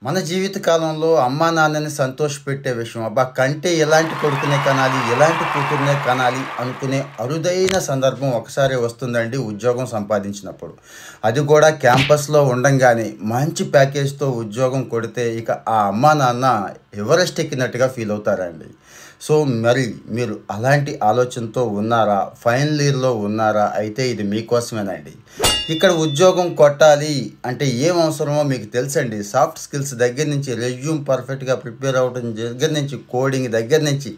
మన జీవిత కాలంలో అమ్మా నాన్నని సంతోషపెట్టే విషయం అబ్బా కంటే ఎలాంటి కొడుకునే కనాలి ఎలాంటి కూతురునే కనాలి అనుకునే అరుదైన సందర్భం ఒకసారి వస్తుందండి ఉద్యోగం సంపాదించినప్పుడు. అది కూడా క్యాంపస్లో ఉండంగానే మంచి ప్యాకేజ్తో ఉద్యోగం కొడితే ఇక ఆ అమ్మా నాన్న ఎవరెస్ట్ ఎక్కినట్టుగా ఫీల్ అవుతారండి. సో మరి మీరు అలాంటి ఆలోచనతో ఉన్నారా? ఫైనల్ ఇయర్లో ఉన్నారా? అయితే ఇది మీకోసమేనండి. ఇక్కడ ఉద్యోగం కొట్టాలి అంటే ఏం అవసరమో మీకు తెలుసండి. సాఫ్ట్ స్కిల్స్ దగ్గర నుంచి రెజ్యూమ్ పర్ఫెక్ట్గా ప్రిపేర్ అవ్వడం దగ్గర నుంచి కోడింగ్ దగ్గర నుంచి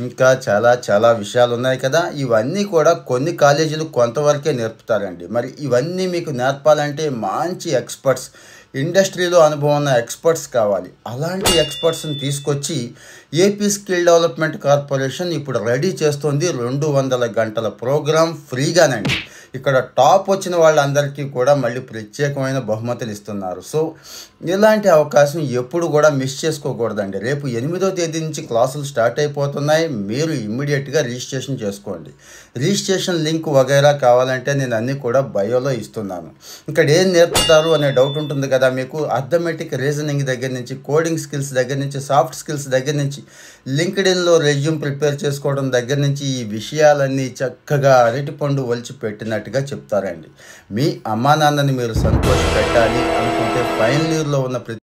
ఇంకా చాలా చాలా విషయాలు ఉన్నాయి కదా. ఇవన్నీ కూడా కొన్ని కాలేజీలు కొంతవరకే నేర్పుతారండి. మరి ఇవన్నీ మీకు నేర్పాలంటే మంచి ఎక్స్పర్ట్స్, ఇండస్ట్రీలో అనుభవం ఉన్న ఎక్స్పర్ట్స్ కావాలి. అలాంటి ఎక్స్పర్ట్స్ని తీసుకొచ్చి ఏపీ స్కిల్ డెవలప్మెంట్ కార్పొరేషన్ ఇప్పుడు రెడీ చేస్తుంది 200 గంటల ప్రోగ్రాం ఫ్రీగానండి. ఇక్కడ టాప్ వచ్చిన వాళ్ళందరికీ కూడా మళ్ళీ ప్రత్యేకమైన బహుమతులు ఇస్తున్నారు. సో ఇలాంటి అవకాశం ఎప్పుడు కూడా మిస్ చేసుకోకూడదండి. రేపు 8వ తేదీ నుంచి క్లాసులు స్టార్ట్ అయిపోతున్నాయి. మీరు ఇమ్మీడియట్గా రిజిస్ట్రేషన్ చేసుకోండి. రిజిస్ట్రేషన్ లింక్ వగైరా కావాలంటే నేను అన్నీ కూడా బయోలో ఇస్తున్నాను. ఇక్కడ ఏం నేర్పుతారు అనే డౌట్ ఉంటుంది కదా మీకు. అర్థమెటిక్ రీజనింగ్ దగ్గర నుంచి, కోడింగ్ స్కిల్స్ దగ్గర నుంచి, సాఫ్ట్ స్కిల్స్ దగ్గర నుంచి, లింక్డ్ఇన్లో రెజ్యూమ్ ప్రిపేర్ చేసుకోవడం దగ్గర నుంచి ఈ విషయాలన్నీ చక్కగా అరటిపండు ఒలిచి పెట్టినట్టుగా చెప్తారండి. మీ అమ్మా నాన్నని మీరు సంతోష పెట్టాలి అనుకుంటే ఫైనల్ ఇయర్లో ఉన్న